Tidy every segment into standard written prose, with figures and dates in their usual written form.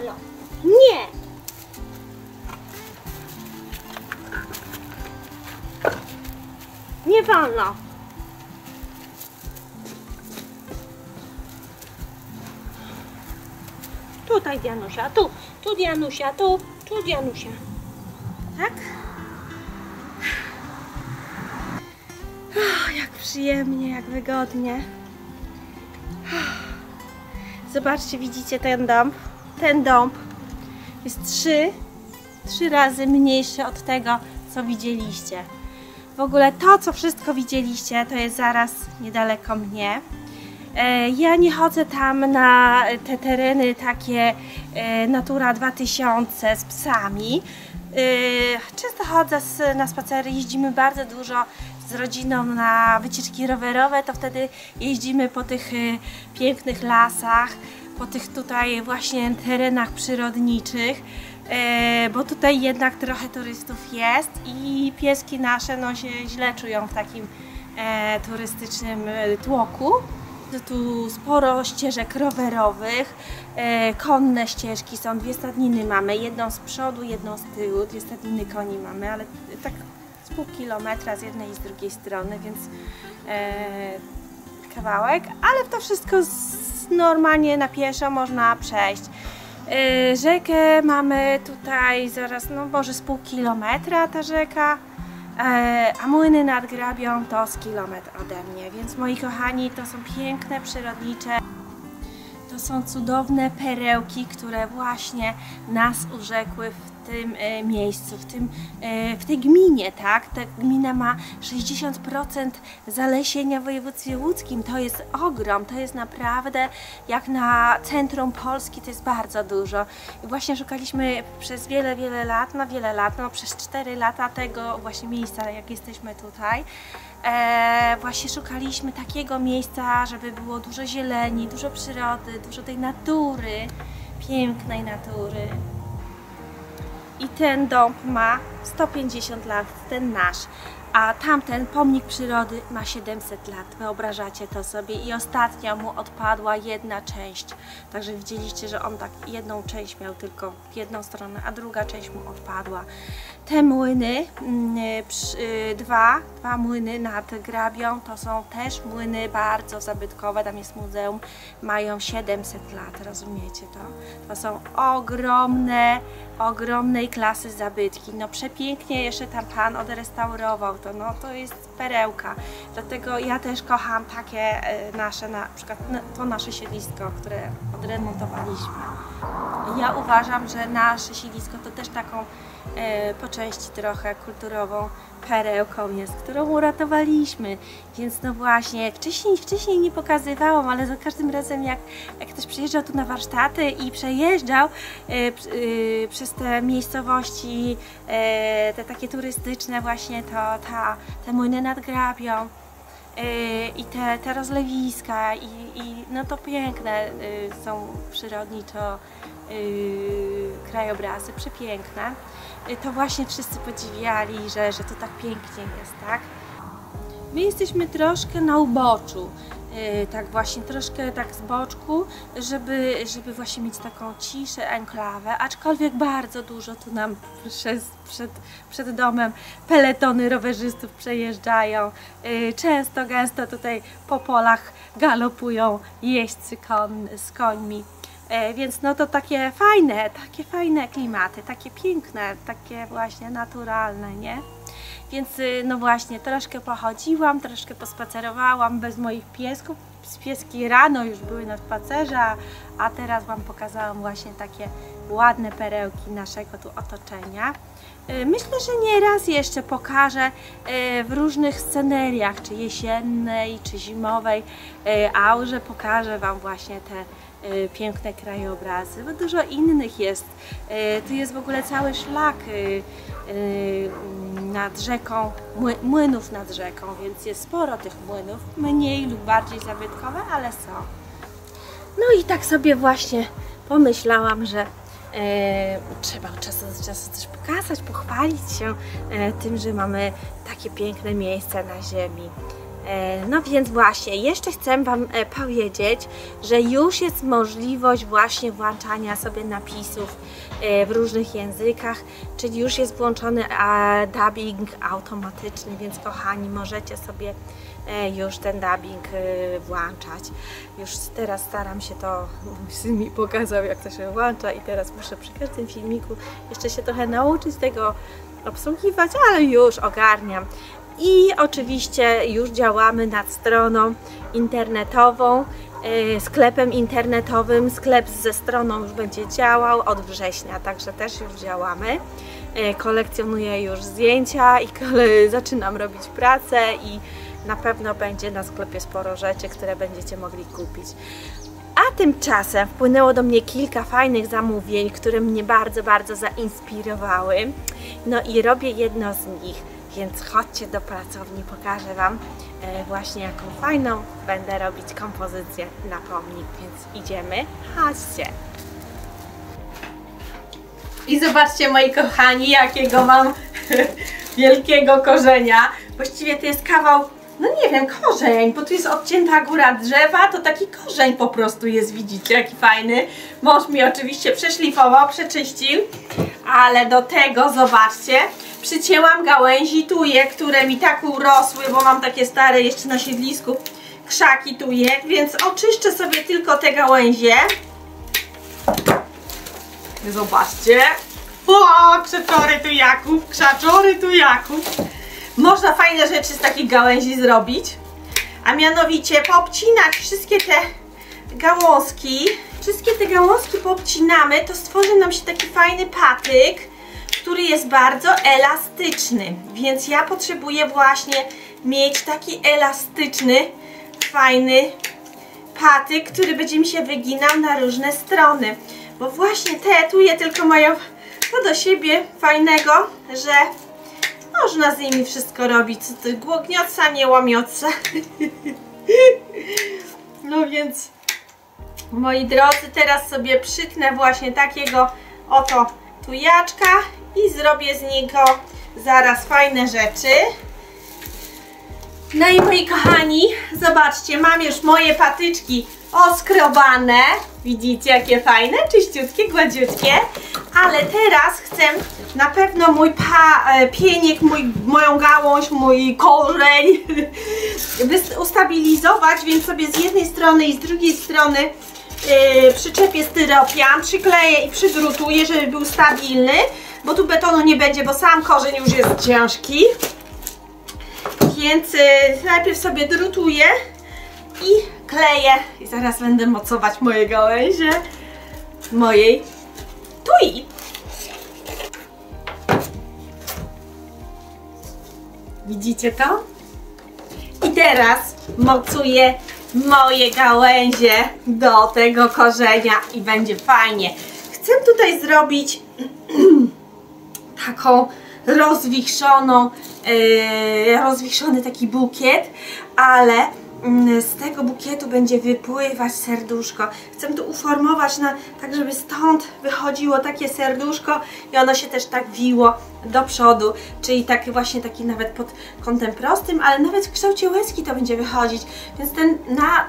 wolno. Nie! Nie wolno. Tutaj Dianusia, tu Dianusia, tu Dianusia. Tak? Jak przyjemnie, jak wygodnie. Zobaczcie, widzicie ten dąb? Ten dąb jest trzy razy mniejszy od tego, co widzieliście. W ogóle to, co wszystko widzieliście, to jest zaraz niedaleko mnie. Ja nie chodzę tam na te tereny takie Natura 2000 z psami. Często chodzę na spacery, jeździmy bardzo dużo z rodziną na wycieczki rowerowe, to wtedy jeździmy po tych pięknych lasach, po tych tutaj właśnie terenach przyrodniczych, bo tutaj jednak trochę turystów jest i pieski nasze no, się źle czują w takim turystycznym tłoku. Tu sporo ścieżek rowerowych, konne ścieżki są, dwie stadniny mamy, jedną z przodu, jedną z tyłu, dwie stadniny koni mamy, ale tak z pół kilometra z jednej i z drugiej strony, więc kawałek, ale to wszystko normalnie na pieszo można przejść. Rzekę mamy tutaj zaraz, no może z pół kilometra ta rzeka, a młyny nad Grabią to z kilometr ode mnie, więc moi kochani, to są piękne, przyrodnicze, to są cudowne perełki, które właśnie nas urzekły w tym miejscu, w tej gminie, tak? Ta gmina ma 60% zalesienia w województwie łódzkim, to jest ogrom, to jest naprawdę, jak na centrum Polski, to jest bardzo dużo. I właśnie szukaliśmy przez wiele lat, no przez 4 lata tego właśnie miejsca, jak jesteśmy tutaj. Właśnie szukaliśmy takiego miejsca, żeby było dużo zieleni, dużo przyrody, dużo tej natury, pięknej natury. I ten dom ma 150 lat, ten nasz, a tamten pomnik przyrody ma 700 lat. Wyobrażacie to sobie? I ostatnio mu odpadła jedna część. Także widzieliście, że on tak jedną część miał tylko w jedną stronę, a druga część mu odpadła. Te młyny, dwa młyny nad Grabią, to są też młyny bardzo zabytkowe, tam jest muzeum, mają 700 lat, rozumiecie to? To są ogromnej klasy zabytki, no przepięknie jeszcze tam pan odrestaurował to, no to jest perełka, dlatego ja też kocham takie nasze, na przykład to nasze siedlisko, które odremontowaliśmy. Ja uważam, że nasze siedlisko to też taką po części trochę kulturową perełką jest, którą uratowaliśmy, więc no właśnie, wcześniej nie pokazywałam, ale za każdym razem jak ktoś przyjeżdżał tu na warsztaty i przejeżdżał przez te miejscowości, te takie turystyczne właśnie, to te młyny nad Grabią i te rozlewiska i no to piękne są przyrodniczo krajobrazy, przepiękne. To właśnie wszyscy podziwiali, że to tak pięknie jest, tak? My jesteśmy troszkę na uboczu, tak właśnie, troszkę tak z boczku, żeby właśnie mieć taką ciszę, enklawę, aczkolwiek bardzo dużo tu nam przed domem peletony rowerzystów przejeżdżają, często, gęsto tutaj po polach galopują jeźdźcy z końmi. Więc no to takie fajne klimaty, takie piękne, takie właśnie naturalne, nie? Więc no właśnie, troszkę pochodziłam, troszkę pospacerowałam bez moich piesków. Pieski rano już były na spacerze, a teraz Wam pokazałam właśnie takie ładne perełki naszego tu otoczenia. Myślę, że nie raz jeszcze pokażę w różnych sceneriach, czy jesiennej, czy zimowej aurze, pokażę Wam właśnie te piękne krajobrazy, bo dużo innych jest. Tu jest w ogóle cały szlak nad rzeką, młynów nad rzeką, więc jest sporo tych młynów, mniej lub bardziej zabytkowe, ale są. No i tak sobie właśnie pomyślałam, że trzeba od czasu do czasu coś pokazać, pochwalić się tym, że mamy takie piękne miejsca na ziemi. No więc właśnie, jeszcze chcę Wam powiedzieć, że już jest możliwość właśnie włączania sobie napisów w różnych językach, czyli już jest włączony dubbing automatyczny, więc kochani, możecie sobie już ten dubbing włączać. Już teraz staram się to, mój syn mi pokazał, jak to się włącza i teraz muszę przy każdym filmiku jeszcze się trochę nauczyć tego obsługiwać, ale już ogarniam. I oczywiście już działamy nad stroną internetową, sklepem internetowym. Sklep ze stroną już będzie działał od września, także też już działamy. Kolekcjonuję już zdjęcia i zaczynam robić pracę i na pewno będzie na sklepie sporo rzeczy, które będziecie mogli kupić. A tymczasem wpłynęło do mnie kilka fajnych zamówień, które mnie bardzo zainspirowały. No i robię jedno z nich, więc chodźcie do pracowni, pokażę Wam właśnie jaką fajną będę robić kompozycję na pomnik, więc idziemy, chodźcie. I zobaczcie, moi kochani, jakiego mam wielkiego korzenia. Właściwie to jest kawał, no nie wiem, korzeń, bo tu jest odcięta góra drzewa, to taki korzeń po prostu jest, widzicie, jaki fajny. Mąż mi oczywiście przeszlifował, przeczyścił, ale do tego, zobaczcie, przycięłam gałęzi tuje, które mi tak urosły, bo mam takie stare jeszcze na siedlisku krzaki tujek, więc oczyszczę sobie tylko te gałęzie. Zobaczcie. O, krzaczory tujaków, krzaczory tujaków. Można fajne rzeczy z takich gałęzi zrobić, a mianowicie poobcinać wszystkie te gałązki. Wszystkie te gałązki poobcinamy, to stworzy nam się taki fajny patyk, który jest bardzo elastyczny, więc ja potrzebuję właśnie mieć taki elastyczny, fajny patyk, który będzie mi się wyginał na różne strony, bo właśnie te tuje tylko mają to do siebie fajnego, że można z nimi wszystko robić, co ty głogniotca, nie łamiotca. No więc, moi drodzy, teraz sobie przytnę właśnie takiego oto tujaczka i zrobię z niego zaraz fajne rzeczy. No i moi kochani, zobaczcie, mam już moje patyczki oskrobane. Widzicie, jakie fajne, czyściutkie, gładziutkie. Ale teraz chcę na pewno mój pieniek, moją gałąź, mój korzeń ustabilizować, więc sobie z jednej strony i z drugiej strony przyczepię styropian, przykleję i przygrutuję, żeby był stabilny, bo tu betonu nie będzie, bo sam korzeń już jest ciężki. Więc najpierw sobie drutuję i kleję i zaraz będę mocować moje gałęzie mojej tui. Widzicie to? I teraz mocuję moje gałęzie do tego korzenia i będzie fajnie. Chcę tutaj zrobić taką rozwichrzony taki bukiet, ale z tego bukietu będzie wypływać serduszko. Chcę to uformować tak, żeby stąd wychodziło takie serduszko i ono się też tak wiło do przodu, czyli właśnie taki nawet pod kątem prostym, ale nawet w kształcie łezki to będzie wychodzić, więc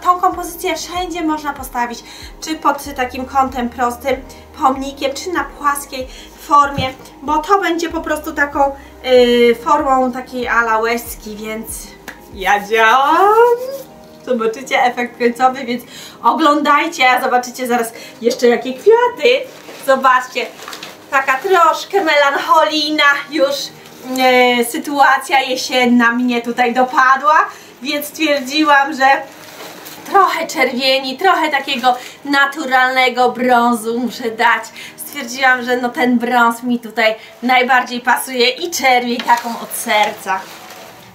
tą kompozycję wszędzie można postawić, czy pod takim kątem prostym, pomnikiem, czy na płaskiej formie, bo to będzie po prostu taką formą takiej ala łezki, więc ja działam. Zobaczycie efekt końcowy, więc oglądajcie, a zobaczycie zaraz jeszcze jakie kwiaty. Zobaczcie, taka troszkę melancholijna już sytuacja jesienna mnie tutaj dopadła, więc stwierdziłam, że trochę czerwieni, trochę takiego naturalnego brązu muszę dać. Stwierdziłam, że no ten brąz mi tutaj najbardziej pasuje i czerwień taką od serca.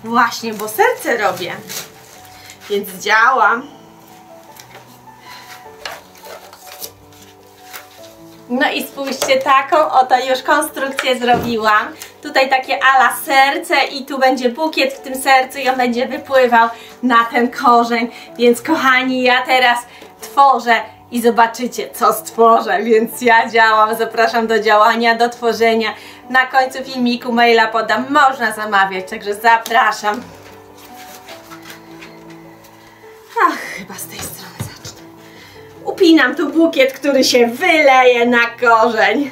Właśnie, bo serce robię, więc działam. No i spójrzcie, taką oto już konstrukcję zrobiłam. Tutaj takie ala serce i tu będzie bukiet w tym sercu i on będzie wypływał na ten korzeń. Więc kochani, ja teraz tworzę i zobaczycie, co stworzę, więc ja działam, zapraszam do działania, do tworzenia. Na końcu filmiku maila podam, można zamawiać, także zapraszam. Ach, chyba z tej strony zacznę. Upinam tu bukiet, który się wyleje na korzeń.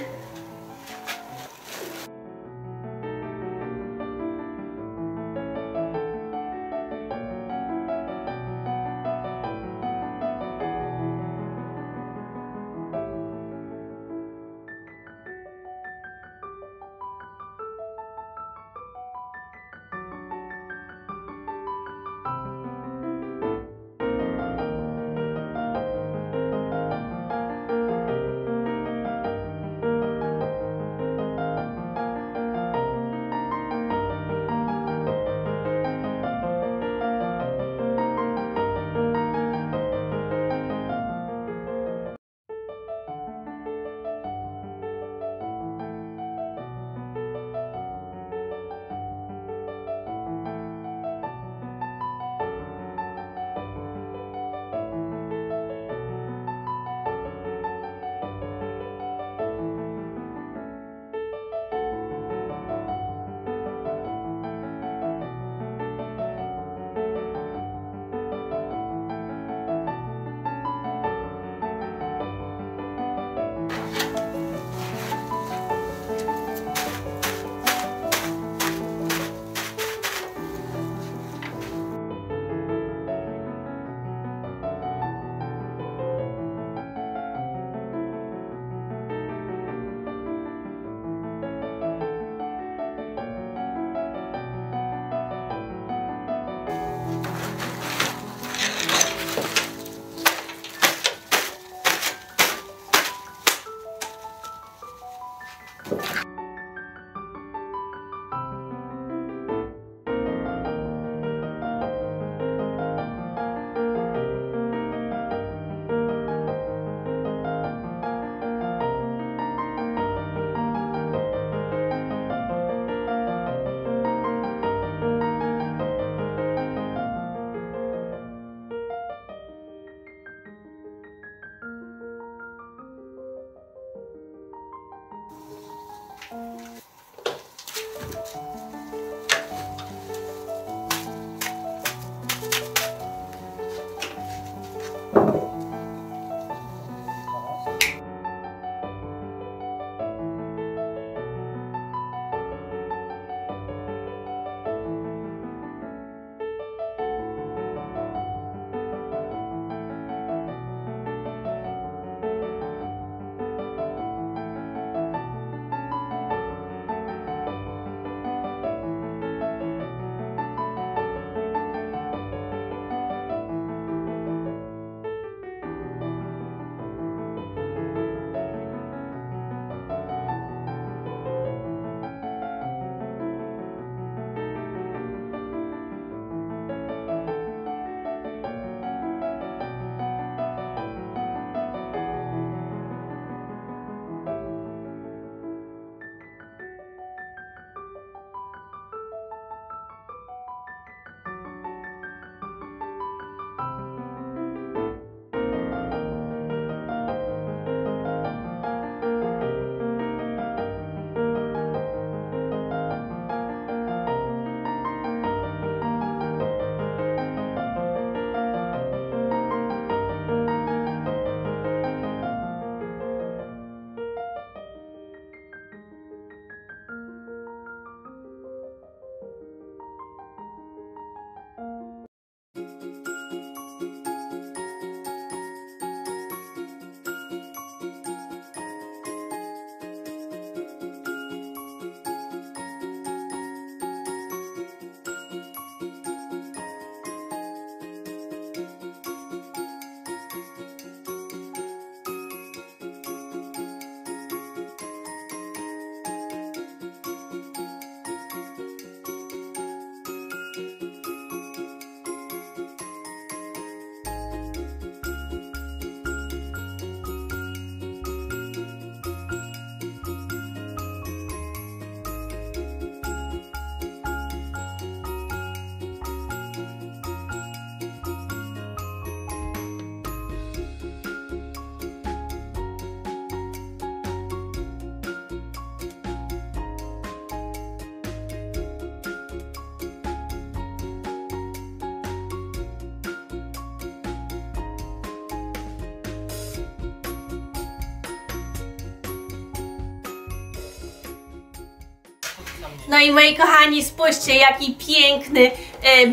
No i moi kochani, spójrzcie, jaki piękny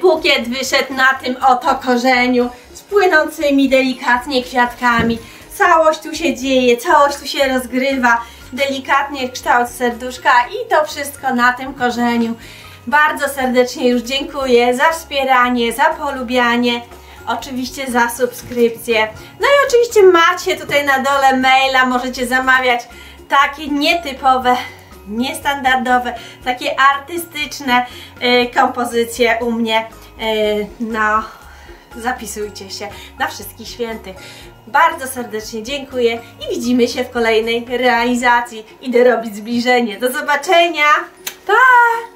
bukiet wyszedł na tym oto korzeniu z płynącymi delikatnie kwiatkami. Całość tu się dzieje, całość tu się rozgrywa, delikatnie kształt serduszka i to wszystko na tym korzeniu. Bardzo serdecznie już dziękuję za wspieranie, za polubianie, oczywiście za subskrypcję. No i oczywiście macie tutaj na dole maila, możecie zamawiać takie nietypowe, niestandardowe, takie artystyczne kompozycje u mnie. No, zapisujcie się na Wszystkich Świętych. Bardzo serdecznie dziękuję i widzimy się w kolejnej realizacji. Idę robić zbliżenie. Do zobaczenia! Pa!